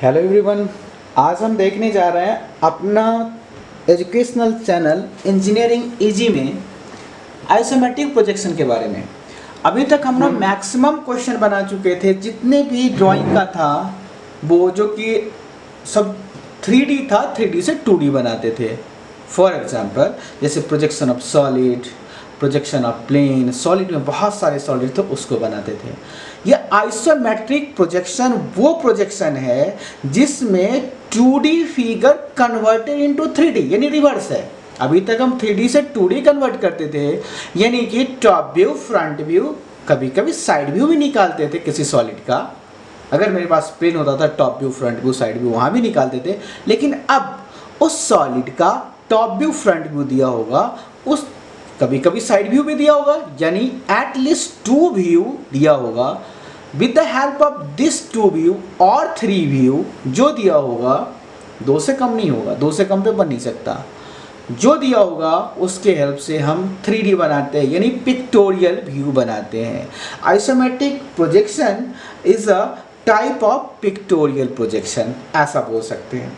Hello everyone, आज हम देखने जा रहे हैं अपना एजुकेशनल चैनल इंजीनियरिंग इजी में आइसोमेट्रिक प्रोजेक्शन के बारे में। अभी तक हम लोग मैक्सिमम क्वेश्चन बना चुके थे, जितने भी ड्राइंग का था वो, जो कि सब 3D था, 3D से 2D बनाते थे। फॉर एग्जांपल जैसे projection of solid, projection of plane, solid में बहुत सारे सॉलिड थे उसको बनाते थे। ये आइसोमेट्रिक प्रोजेक्शन वो प्रोजेक्शन है जिसमें 2D figure converted into 3D, यानी रिवर्स है। अभी तक हम 3D से 2D कन्वर्ट करते थे, यानी कि टॉप व्यू, फ्रंट व्यू, कभी कभी साइड व्यू भी निकालते थे किसी सॉलिड का। अगर मेरे पास प्लेन होता था, top view, front view, side view वहाँ भी निकालते थे। लेकिन अब उस सॉलिड का टॉप व्यू, फ्रंट व्यू दिया होगा, उस कभी कभी साइड व्यू भी दिया होगा, यानी एटलीस्ट 2 व्यू दिया होगा। With the help of this 2 view और 3 व्यू जो दिया होगा, 2 से कम नहीं होगा, 2 से कम पे बन नहीं सकता, जो दिया होगा उसके हेल्प से हम 3D बनाते हैं, यानी पिक्टोरियल व्यू बनाते हैं। Isometric projection is a type of pictorial projection, ऐसा बोल सकते हैं।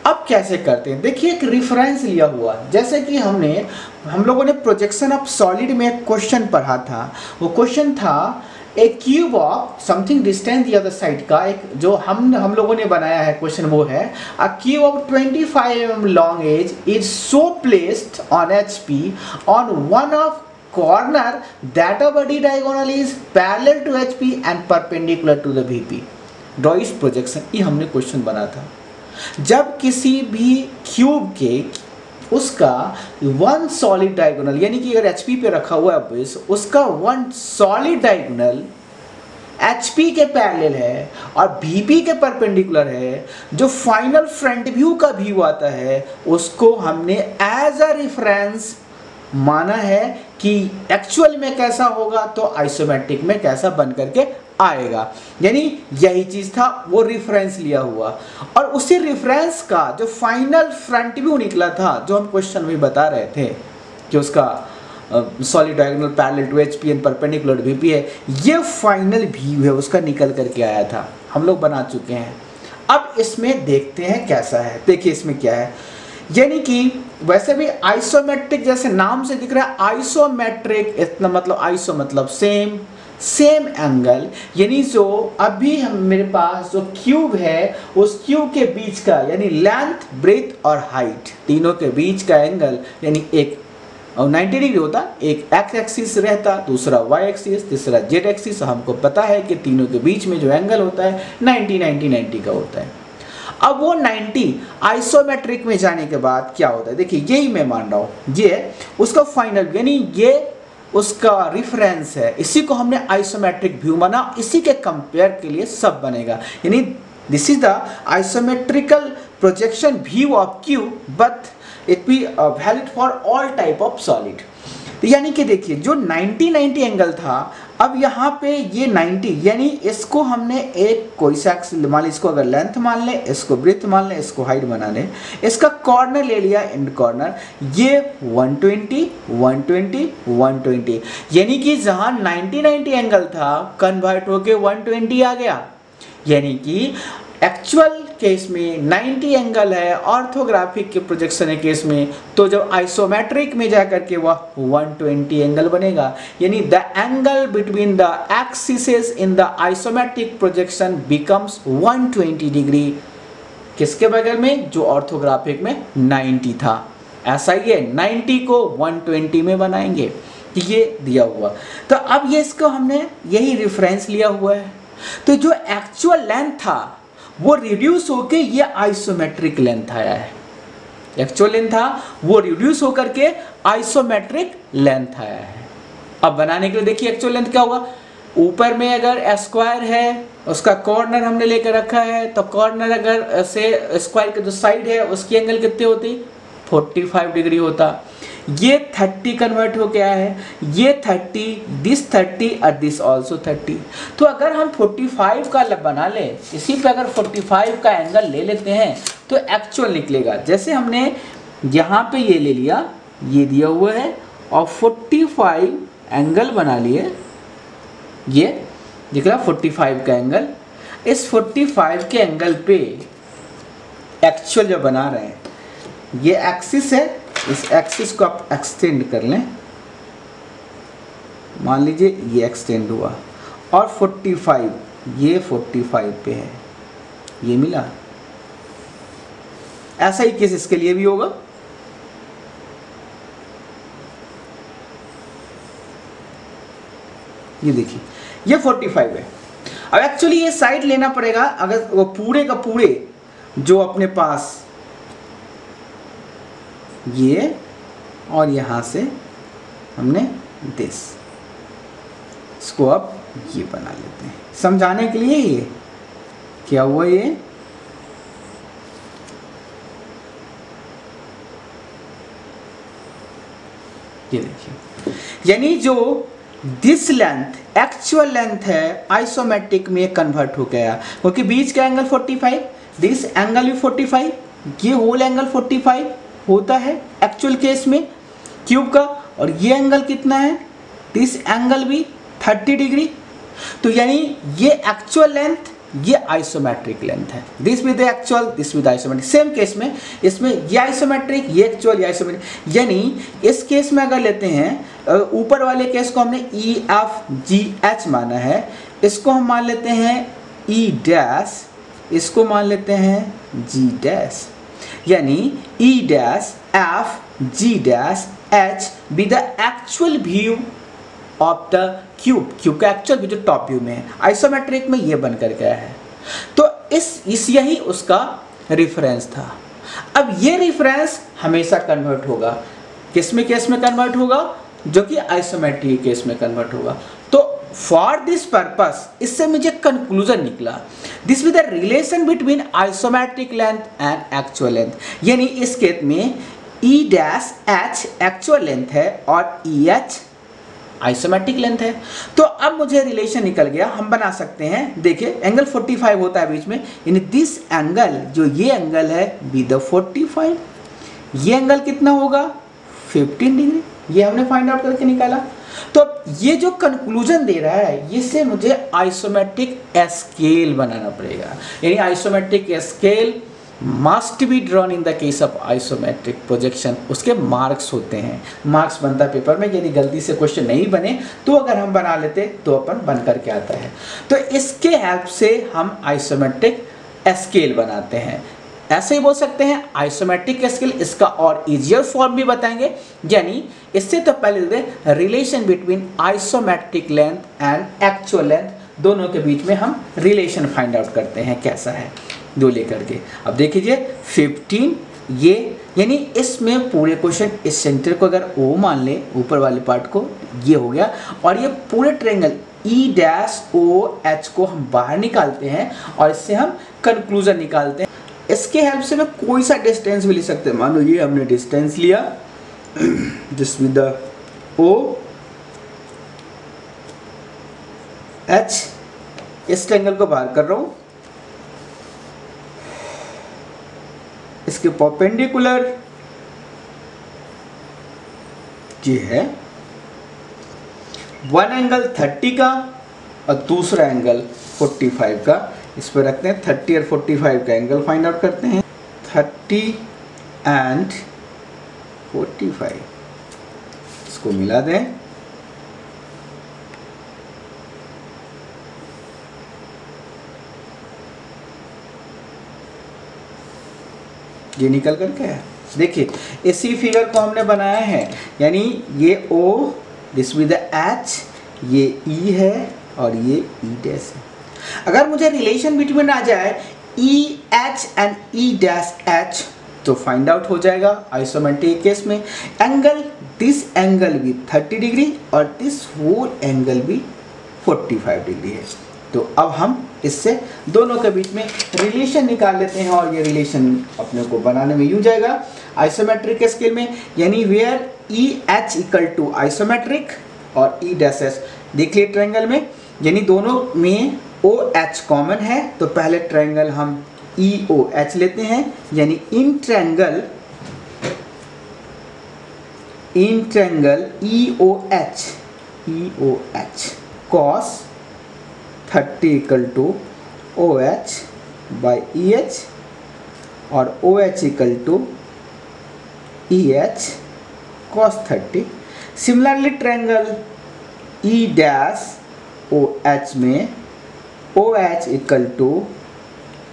अब कैसे करते हैं, देखिए एक रिफरेंस लिया हुआ, जैसे कि हम लोगों ने प्रोजेक्शन ऑफ सॉलिड में एक क्वेश्चन पढ़ा था। वो क्वेश्चन था a cube of something distance the other side का, एक जो हम लोगों ने बनाया है क्वेश्चन वो है a cube of 25 mm long edge is so placed on HP on one of corner that of body diagonal is parallel to HP and perpendicular to the VP। Draw its projection, ये हमने question बना था। जब किसी भी cube के उसका one solid diagonal, यानी कि अगर HP पे रखा हुआ है बेस, उसका वन सॉलिड डायगोनल HP के पैरेलल है और VP के परपेंडिकुलर है, जो फाइनल फ्रंट व्यू का व्यू आता है उसको हमने एज अ रेफरेंस माना है कि एक्चुअल में कैसा होगा तो आइसोमेट्रिक में कैसा बन करके आएगा। यानी यही चीज था, वो रेफरेंस लिया हुआ, और उसी रेफरेंस का जो फाइनल फ्रंट व्यू निकला था, जो हम क्वेश्चन में बता रहे थे कि उसका solid diagonal parallel to HP and perpendicular VP है, ये फाइनल व्यू है उसका निकल करके आया था, हम लोग बना चुके हैं। अब इसमें देखते हैं कैसा है। देखिए इसमें क्या है, यानी कि वैसे भी आइसोमेट्रिक जैसे नाम से दिख रहा है, आइसोमेट्रिक इतना मतलब आइसो मतलब सेम एंगल, यानी जो अभी हम मेरे पास जो क्यूब है उस क्यूब के बीच का, यानी लेंथ, ब्रेथ और हाइट, तीनों के बीच का एंगल, यानी एक 90 डिग्री होता, एक एक्स एक्सिस रहता, दूसरा वाई एक्सिस, तीसरा जेड एक्सिस। हमको पता है कि तीनों के बीच में जो एंगल होता है 90 का होता है। अब वो 90 आइसोमेट्रिक में जाने के बाद क्या होता है, देखिए यही मैं मान रहा हूँ, ये उसका फाइनल, यानी ये उसका रिफरेंस है, इसी को हमने आइसोमेट्रिक व्यू माना, इसी के कंपेयर के लिए सब बनेगा। यानी this is the isometrical projection view of cube, but it be valid for all type of solid. यानी कि देखिए जो 90 एंगल था, अब यहाँ पे ये 90, यानी इसको हमने एक कोई सा मान लें, इसको अगर लेंथ मान लें, इसको ब्रेथ मान लें, इसको हाइट बना लें, इसका कॉर्नर ले लिया, एंड कॉर्नर, ये 120, 120, 120, यानी कि जहाँ 90 एंगल था कन्वर्ट होके 120 आ गया। यानी कि एक्चुअल केस में 90 एंगल है, ऑर्थोग्राफिक के प्रोजेक्शन के केस में तो जब आइसोमेट्रिक में जाकर के वह 120 एंगल बनेगा। यानी the angle between the axes in the isometric projection becomes 120 degree, किसके बगल में, जो ऑर्थोग्राफिक में 90 था। ऐसा ही है, 90 को 120 में बनाएंगे, ये दिया हुआ। तो अब ये इसको हमने यही रेफरेंस लिया हुआ है, तो जो एक्चुअल लेंथ था वो रिड्यूस होके ये आइसोमेट्रिक लेंथ आया है। एक्चुअल लेंथ था वो रिड्यूस होकर के आइसोमेट्रिक लेंथ आया है। अब बनाने के लिए देखिए एक्चुअल लेंथ क्या होगा, ऊपर में अगर स्क्वायर है, उसका कॉर्नर हमने लेकर रखा है, तो कॉर्नर अगर से स्क्वायर के जो साइड है उसकी एंगल कितनी होती, 45 डिग्री होता। ये 30 कन्वर्ट हो गया है, ये 30, दिस 30 और दिस ऑल्सो 30। तो अगर हम 45 का बना ले, इसी पे अगर 45 का एंगल ले लेते हैं तो एक्चुअल निकलेगा। जैसे हमने यहाँ पे ये ले लिया, ये दिया हुआ है, और 45 एंगल बना लिए, ये दिख रहा 45 का एंगल। इस 45 के एंगल पे एक्चुअल जो बना रहे हैं, ये एक्सिस है, इस एक्सिस को आप एक्सटेंड कर लें, मान लीजिए ये एक्सटेंड हुआ, और 45 ये 45 पे है, ये मिला। ऐसा ही केस इसके लिए भी होगा। ये देखिए ये 45 है। अब एक्चुअली ये साइड लेना पड़ेगा, अगर वो पूरे का पूरे जो अपने पास ये और यहां से हमने दिस, इसको अब ये बना लेते हैं समझाने के लिए। ये क्या हुआ, ये देखिए, यानी जो दिस लेंथ एक्चुअल लेंथ है आइसोमेट्रिक में कन्वर्ट हो गया, क्योंकि बीच का एंगल 45, दिस एंगल भी 45, ये होल एंगल 45 होता है एक्चुअल केस में क्यूब का, और ये एंगल कितना है, दिस एंगल भी 30 डिग्री। तो यानी ये एक्चुअल लेंथ, ये आइसोमेट्रिक लेंथ है, this with actual, this with isometric. Same case में इसमें ये आइसोमेट्रिक, ये एक्चुअल, ये आइसोमेट्रिक। यानी इस केस में अगर लेते हैं, ऊपर वाले केस को हमने ई एफ जी एच माना है, इसको हम मान लेते हैं ई डैश, इसको मान लेते हैं जी डैश, यानी ई dash F G dash H be the actual view of the cube, cube का एक्चुअल व्यू जो टॉप व्यू में है, आइसोमेट्रिक में ये बनकर गया है। तो इस यही उसका रिफरेंस था। अब ये रिफरेंस हमेशा कन्वर्ट होगा, किस में केस में कन्वर्ट होगा, जो कि आइसोमेट्रिक केस में कन्वर्ट होगा। तो फॉर दिस पर्पस इससे मुझे कंक्लूजन निकला, this with the relation between isometric length and actual length, यानी इस केस में ई डैश एच एक्चुअल लेंथ है और ई एच आइसोमेट्रिक लेंथ है। तो अब मुझे रिलेशन निकल गया, हम बना सकते हैं। देखिए एंगल 45 होता है बीच में, यानी दिस एंगल, जो ये एंगल है बी द 45, ये एंगल कितना होगा 15 डिग्री, ये हमने फाइंड आउट करके निकाला। तो ये जो कंक्लूजन दे रहा है, इससे मुझे आइसोमेट्रिक स्केल बनाना पड़ेगा, यानी isometric scale must be drawn in the case of isometric projection. उसके मार्क्स होते हैं, मार्क्स बनता है पेपर में, यदि गलती से क्वेश्चन नहीं बने तो अगर हम बना लेते तो अपन बन करके आता है। तो इसके हेल्प से हम आइसोमेट्रिक स्केल बनाते हैं। ऐसे ही बोल सकते हैं आइसोमेट्रिक स्केल, इसका और इजियर फॉर्म भी बताएंगे। यानी इससे तो पहले relation between isometric length and actual length, दोनों के बीच में हम रिलेशन फाइंड आउट करते हैं कैसा है, दो लेकर के। अब देखिए 15 ये, यानी इसमें पूरे क्वेश्चन इस सेंटर को अगर ओ मान ले, ऊपर वाले पार्ट को, ये हो गया, और ये पूरे triangle E dash O H को हम बाहर निकालते हैं और इससे हम कंक्लूजन निकालते हैं। इसके हेल्प से मैं कोई सा डिस्टेंस भी ले सकते हैं। मान लो ये हमने डिस्टेंस लिया जिस विद द ओ एच, इस ट्रायंगल को बाहर कर रहा हूं, इसके परपेंडिकुलर ये है वन एंगल 30 का और दूसरा एंगल 45 का। इस पर रखते हैं 30 और 45 का एंगल फाइंड आउट करते हैं, 30 एंड 45, इसको मिला दें। ये निकल करके है, देखिए इसी फिगर को हमने बनाया है, यानी ये O, this with the H, ये E है और ये E डैश है। अगर मुझे रिलेशन बिटवीन आ जाए E H and E dash H तो फाइंड आउट हो जाएगा आइसोमेट्रिक केस में। एंगल, दिस एंगल भी 30 डिग्री और दिस होल एंगल भी 45 डिग्री है। तो अब हम इससे दोनों के बीच में रिलेशन निकाल लेते हैं और ये रिलेशन अपने को बनाने में यूज जाएगा आइसोमेट्रिक स्केल में, यानी where E H equal to isometric और ई डैश एच। देख लिए ट्रायंगल में, यानी दोनों में ओ एच कॉमन है, तो पहले ट्रायंगल हम ई ओ एच लेते हैं, यानी in triangle E O H cos 30 equal to OH by EH और OH equal to EH cos 30। Similarly triangle E dash OH में OH equal to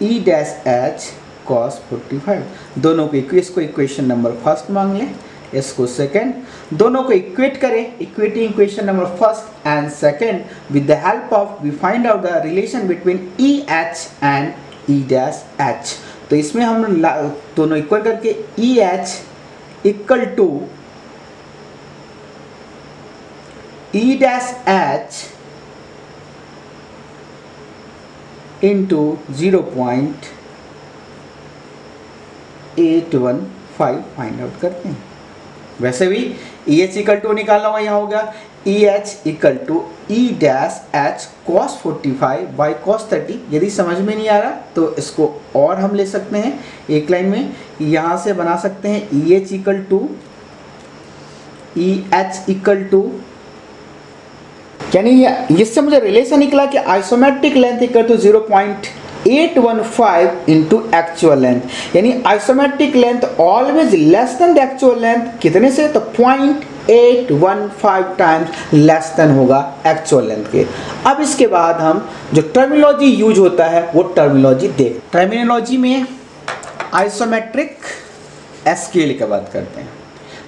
E dash H cos 45। दोनों को इसको equation number first मांग लें, इसको second, दोनों को इक्वेट करें, equating equation number first and second with the help of we find out the relation between EH and E dash H। तो इसमें हम दोनों इक्वल करके EH equal to E dash H into 0.815 find out करते हैं। वैसे भी EH equal to निकालना हुआ यहाँ होगा EH equal to E dash H cos 45 by cos 30। यदि समझ में नहीं आ रहा तो इसको और हम ले सकते हैं एक लाइन में, यहाँ से बना सकते हैं EH equal to EH equal to, यानी इससे मुझे रिलेशन निकला कि isometric length equal to 0.815 into actual length, यानी isometric length always less than the actual length. कितने से? तो 0.815 टाइम्स लेस देन होगा एक्चुअल लेंथ के। अब इसके बाद हम जो टर्मिनोलॉजी यूज होता है वो टर्मिनोलॉजी देख, टर्मिनोलॉजी में आइसोमेट्रिक स्केल की बात करते हैं।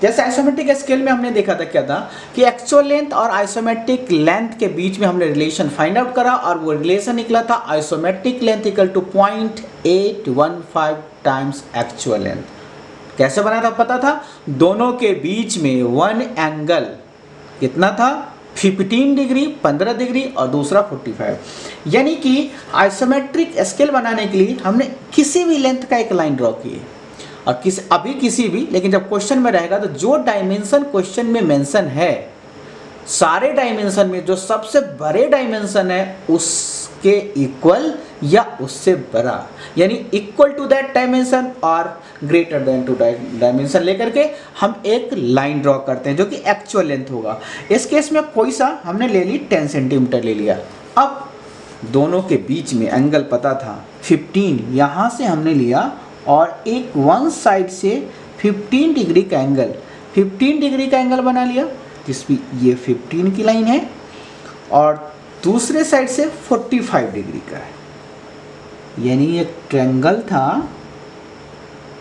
जैसे आइसोमेट्रिक स्केल में हमने देखा था क्या था कि एक्चुअल लेंथ और आइसोमेट्रिक लेंथ के बीच में हमने रिलेशन फाइंड आउट करा और वो रिलेशन निकला था isometric length equal to 0.815 times actual length. कैसे बना था पता था? दोनों के बीच में वन एंगल कितना था? 15 डिग्री, 15 डिग्री और दूसरा 45। यानी कि आइसोमेट्रिक स्केल बनाने के लिए हमने किसी भी लेंथ का एक लाइन ड्रॉ की और अभी किसी भी, लेकिन जब क्वेश्चन में रहेगा तो जो डायमेंशन क्वेश्चन में मेंशन है, सारे डायमेंशन में जो सबसे बड़े डायमेंशन है उसके इक्वल या उससे बड़ा, यानी इक्वल टू दैट डायमेंशन और ग्रेटर देन टू डायमेंशन लेकर के हम एक लाइन ड्रॉ करते हैं जो कि एक्चुअल लेंथ होगा। इस केस में कोई सा हमने ले ली 10 सेंटीमीटर ले लिया। अब दोनों के बीच में एंगल पता था 15, यहाँ से हमने लिया और एक वन साइड से 15 डिग्री का एंगल, 15 डिग्री का एंगल बना लिया जिसमें ये 15 की लाइन है और दूसरे साइड से 45 डिग्री का है, यानी एक ट्रायंगल था।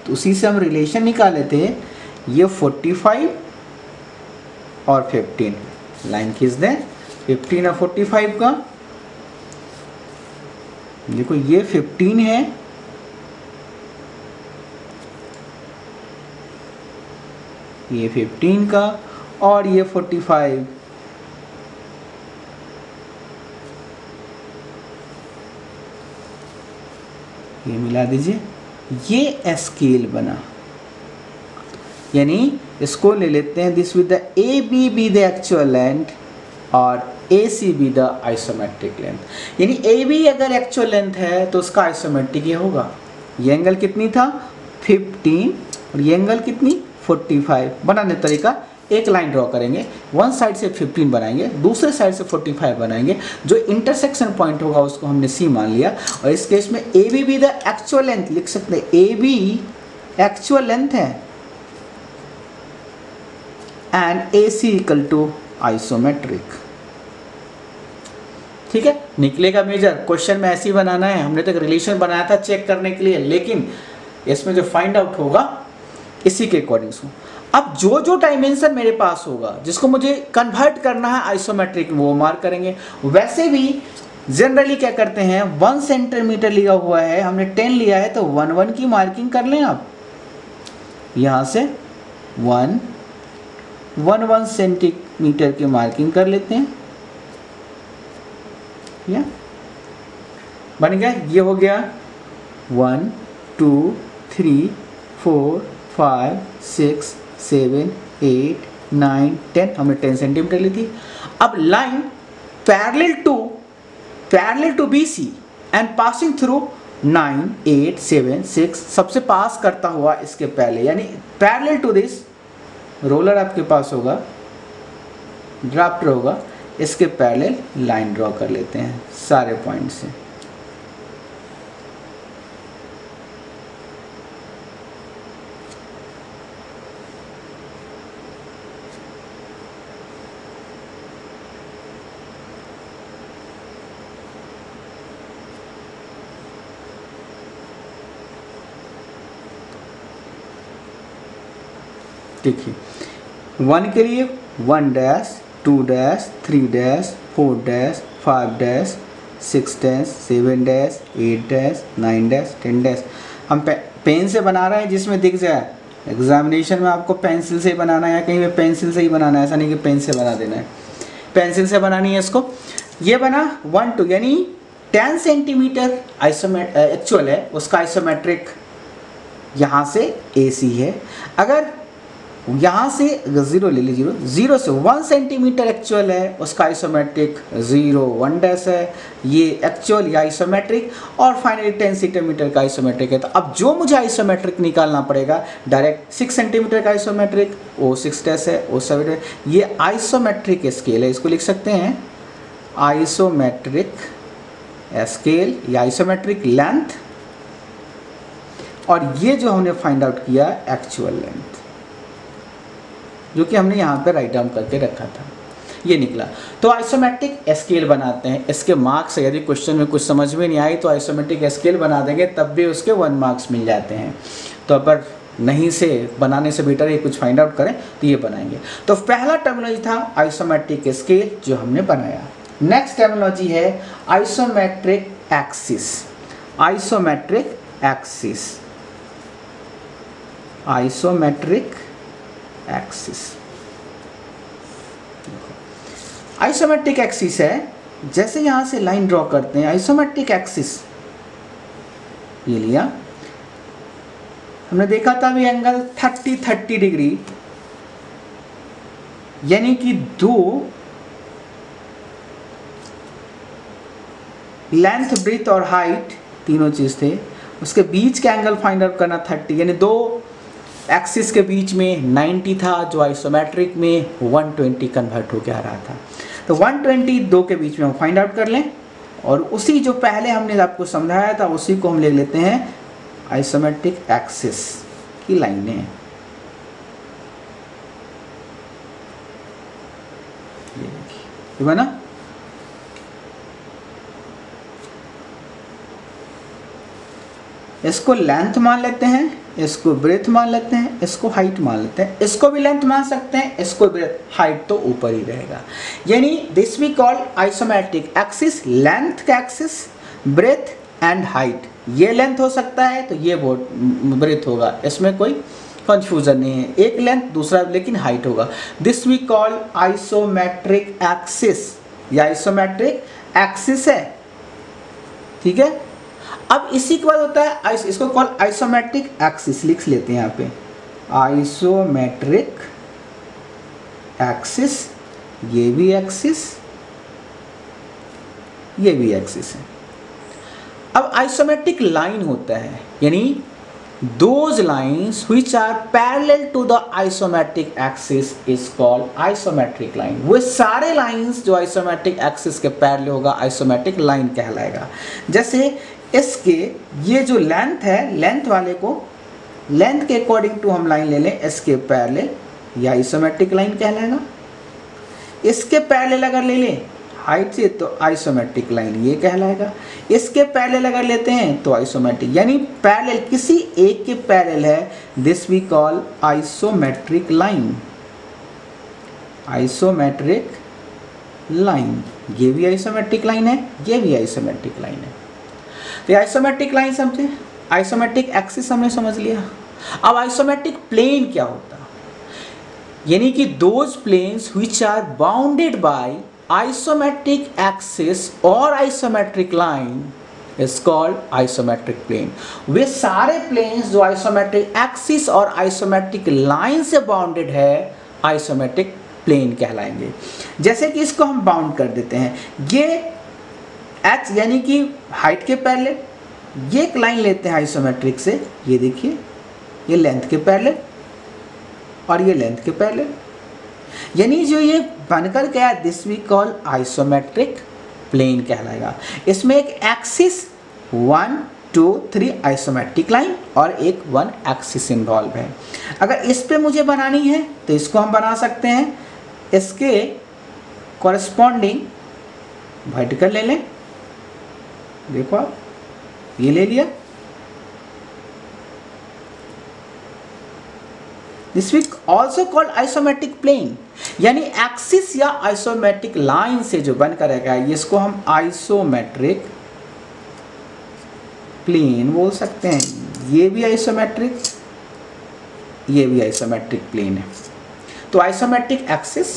तो उसी से हम रिलेशन निकाले थे, ये 45 और 15 लाइन खींच दें 15 और 45 का। देखो ये 15 है, ये 15 का और ये 45। ये मिला दीजिए, ये स्केल बना। यानी इसको ले लेते हैं this with the AB be the actual length और AC be the isometric length. यानी AB अगर एक्चुअल लेंथ है तो उसका आइसोमेट्रिक ये होगा। ये एंगल कितनी था? 15 और ये एंगल कितनी? 45। बनाने तरीका, एक लाइन ड्रॉ करेंगे, वन साइड से 15 बनाएंगे, दूसरे साइड से 45 बनाएंगे, जो इंटरसेक्शन पॉइंट होगा उसको हमने C मान लिया। और इस केस में AB भी द एक्चुअल लेंथ लिख सकते हैं, AB एक्चुअल लेंथ है and AC equal to isometric. ठीक है, निकलेगा मेजर। क्वेश्चन में ऐसे ही बनाना है, हमने तो एक रिलेशन बनाया था चेक करने के लिए, लेकिन इसमें जो फाइंड आउट होगा इसी के अकॉर्डिंग से। अब जो जो डायमेंशन मेरे पास होगा जिसको मुझे कन्वर्ट करना है आइसोमेट्रिक, वो मार्क करेंगे। वैसे भी जनरली क्या करते हैं, 1 सेंटीमीटर लिया हुआ है, हमने 10 लिया है तो 1 1 की मार्किंग कर लें आप। यहाँ से 1 1 सेंटीमीटर की मार्किंग कर लेते हैं। या बन गया, ये हो गया 1 2 3 4 5 6 7 8 9 10, हमने 10 सेंटीमीटर ली थी। अब line parallel to BC and passing through 9 8 7 6, सबसे पास करता हुआ इसके पहले, यानी पैरेलल टू दिस, रोलर आपके पास होगा, ड्राफ्टर होगा, इसके पहले लाइन ड्रॉ कर लेते हैं सारे पॉइंट से। देखिए 1 के लिए 1 dash 2 dash 3 dash 4 dash 5 dash 6 dash 7 dash 8 dash 9 dash 10 dash. हम पेन से बना रहे हैं जिसमें दिख जाए। एग्जामिनेशन में आपको पेंसिल से ही बनाना है या कहीं पे पेंसिल से ही बनाना है, ऐसा नहीं कि पेन से बना देना है, पेंसिल से बनानी है इसको। ये बना 1 2 यानी 10 सेंटीमीटर एक्चुअल है, उसका आइसोमेट्रिक यहाँ से AC है। अगर यहाँ से 0 ले लीजिए, 0 से 1 सेंटीमीटर एक्चुअल है, उसका आइसोमेट्रिक 0 1 डैश है, ये एक्चुअल या आइसोमेट्रिक, और फाइनली 10 सेंटीमीटर का आइसोमेट्रिक है। तो अब जो मुझे आइसोमेट्रिक निकालना पड़ेगा डायरेक्ट 6 सेंटीमीटर का आइसोमेट्रिक, O 6 डैश है, O 7 डैश, ये आइसोमेट्रिक स्केल है, इसको लिख सकते हैं आइसोमेट्रिक स्केल या आइसोमेट्रिक लेंथ। और ये जो हमने फाइंड आउट किया एक्चुअल लेंथ, जो कि हमने यहाँ पे राइट डाउन करके रखा था, ये निकला। तो आइसोमेट्रिक स्केल बनाते हैं, इसके मार्क्स यदि क्वेश्चन में कुछ समझ में नहीं आई तो आइसोमेट्रिक स्केल बना देंगे, तब भी उसके 1 मार्क्स मिल जाते हैं। तो अगर नहीं से बनाने से बेटर है कुछ फाइंड आउट करें तो ये बनाएंगे। तो पहला टर्मिनोलॉजी था आइसोमेट्रिक स्केल जो हमने बनाया। नेक्स्ट टर्मिनोलॉजी है isometric axis. Isometric axis, isometric axis. Isometric axis है, जैसे यहां से लाइन ड्रॉ करते हैं, आइसोमेट्रिक एक्सिस ये लिया, हमने देखा था भी एंगल 30 डिग्री, यानी कि दो लेंथ ब्रेथ और हाइट तीनों चीज थे, उसके बीच का एंगल फाइंड आउट करना 30, यानी दो एक्सिस के बीच में 90 था, जो आइसोमेट्रिक में 120 कन्वर्ट होकर आ रहा था। तो 120 दो के बीच में हम फाइंड आउट कर लें, और उसी जो पहले हमने आपको समझाया था उसी को हम ले लेते हैं आइसोमेट्रिक एक्सिस की लाइनें। ये देखिए बना, इसको लेंथ मान लेते हैं, इसको ब्रेथ मान लेते हैं, इसको हाइट मान लेते हैं, इसको भी लेंथ मान सकते हैं, इसको ब्रेथ, हाइट तो ऊपर ही रहेगा। यानी this we call isometric axis, length का एक्सिस, ब्रेथ एंड हाइट। ये लेंथ हो सकता है तो ये ब्रेथ होगा, इसमें कोई कंफ्यूजन नहीं है, एक लेंथ दूसरा लेकिन हाइट होगा। This we call isometric axis, या आइसोमेट्रिक एक्सिस है, ठीक है। अब इसी के बाद होता है इसको कॉल आइसोमेट्रिक एक्सिस, लिख लेते हैं यहाँ पे आइसोमेट्रिक एक्सिस, ये भी एक्सिस, ये भी एक्सिस है। अब आइसोमेट्रिक लाइन होता है, यानी those lines which are parallel to the isometric axis is called isometric line. वो सारे लाइन्स जो आइसोमेट्रिक एक्सिस के पैरेलल होगा आइसोमेट्रिक लाइन कहलाएगा। जैसे इसके ये जो लेंथ है, लेंथ वाले को लेंथ के अकॉर्डिंग टू हम लाइन ले लें, इसके पैरेलल, या आइसोमेट्रिक लाइन कहलाएगा। इसके पैरेलल अगर ले लें हाइट से तो आइसोमेट्रिक लाइन ये कहलाएगा। इसके पैरेलल अगर लेते हैं तो आइसोमेट्रिक, यानी पैरेलल किसी एक के पैरेलल है, this we call isometric line. Isometric line, ये भी आइसोमेट्रिक लाइन है, ये भी आइसोमेट्रिक लाइन है। तो आइसोमेट्रिक लाइन समझे, आइसोमेट्रिक एक्सिस हमने समझ लिया। अब आइसोमेट्रिक प्लेन क्या होता है, यानी कि those planes which are bounded by isometric axis और isometric line is called isometric plane. वे सारे प्लेन्स जो आइसोमेट्रिक एक्सिस और आइसोमेट्रिक लाइन से बाउंडेड है आइसोमेट्रिक प्लेन कहलाएंगे। जैसे कि इसको हम बाउंड कर देते हैं, ये एच यानी कि हाइट के पैरेलल, ये एक लाइन लेते हैं आइसोमेट्रिक से, ये देखिए ये लेंथ के पैरेलल और ये लेंथ के पैरेलल, यानी जो ये बनकर गया this we call isometric plane कहलाएगा। इसमें एक एक्सिस 1 2 3 आइसोमेट्रिक लाइन और एक 1 एक्सिस इन्वॉल्व है। अगर इस पे मुझे बनानी है तो इसको हम बना सकते हैं, इसके कॉरस्पॉन्डिंग वर्टिकल ले लें, देखो आप ये ले लिया, this we also called isometric plane, यानी एक्सिस या आइसोमेट्रिक लाइन से जो बनकर रहेगा इसको हम आइसोमेट्रिक प्लेन बोल सकते हैं। ये भी आइसोमेट्रिक, ये भी आइसोमेट्रिक प्लेन है। तो isometric axis,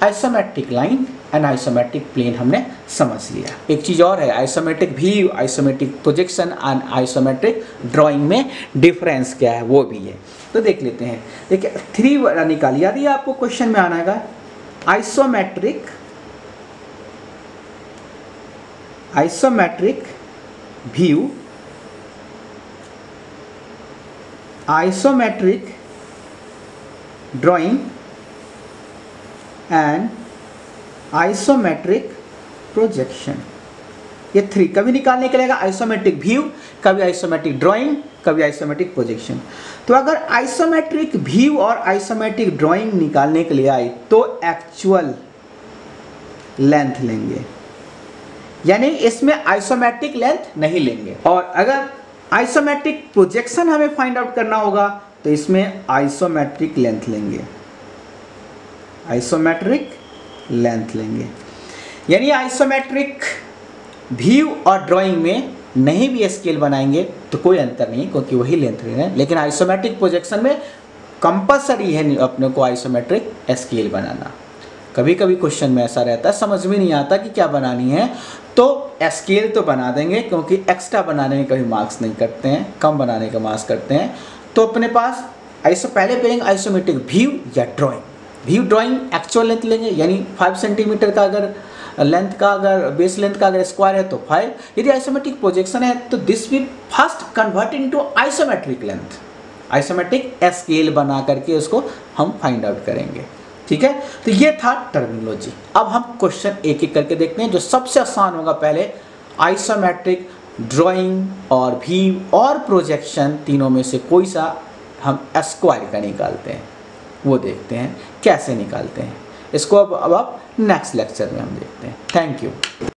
isometric line and isometric plane हमने समझ लिया। एक चीज़ और है, isometric view, isometric projection and isometric drawing में डिफरेंस क्या है वो भी है। तो देख लेते हैं। देखिए 3 निकालिए, यदि आपको क्वेश्चन में आना है isometric, isometric view, isometric drawing and isometric projection, ये 3 कभी निकालने के लिए आइसोमेट्रिक व्यू, कभी आइसोमेट्रिक ड्राइंग, कभी आइसोमेट्रिक प्रोजेक्शन। तो अगर आइसोमेट्रिक व्यू और आइसोमेट्रिक ड्राइंग निकालने के लिए आए तो एक्चुअल लेंथ लेंगे, यानी इसमें आइसोमेट्रिक लेंथ नहीं लेंगे। और अगर आइसोमेट्रिक प्रोजेक्शन हमें फाइंड आउट करना होगा तो इसमें आइसोमेट्रिक लेंथ लेंगे, आइसोमेट्रिक लेंथ लेंगे। यानी आइसोमेट्रिक व्यू और ड्राइंग में नहीं भी स्केल बनाएंगे तो कोई अंतर नहीं, क्योंकि वही लेंथ लेना है। लेकिन आइसोमेट्रिक प्रोजेक्शन में कंपलसरी है अपने को आइसोमेट्रिक स्केल बनाना। कभी कभी क्वेश्चन में ऐसा रहता है, समझ में नहीं आता कि क्या बनानी है, तो स्केल तो बना देंगे, क्योंकि एक्स्ट्रा बनाने में कभी मार्क्स नहीं करते हैं, कम बनाने का मार्क्स करते हैं। तो अपने पास पहले पढ़ेंगे आइसोमेट्रिक व्यू या drawing. View drawing actual length लेंगे, यानी 5 सेंटीमीटर का अगर लेंथ का, अगर बेस लेंथ का अगर स्क्वायर है तो 5। यदि आइसोमेट्रिक प्रोजेक्शन है तो this will first convert into isometric length, isometric scale बना करके उसको हम फाइंड आउट करेंगे। ठीक है, तो ये था टर्मिनोलॉजी। अब हम क्वेश्चन एक एक करके देखते हैं। जो सबसे आसान होगा, पहले आइसोमेट्रिक ड्राइंग और व्यू और प्रोजेक्शन, तीनों में से कोई सा हम स्क्वायर का निकालते हैं वो देखते हैं कैसे निकालते हैं इसको। अब नेक्स्ट लेक्चर में हम देखते हैं। Thank you.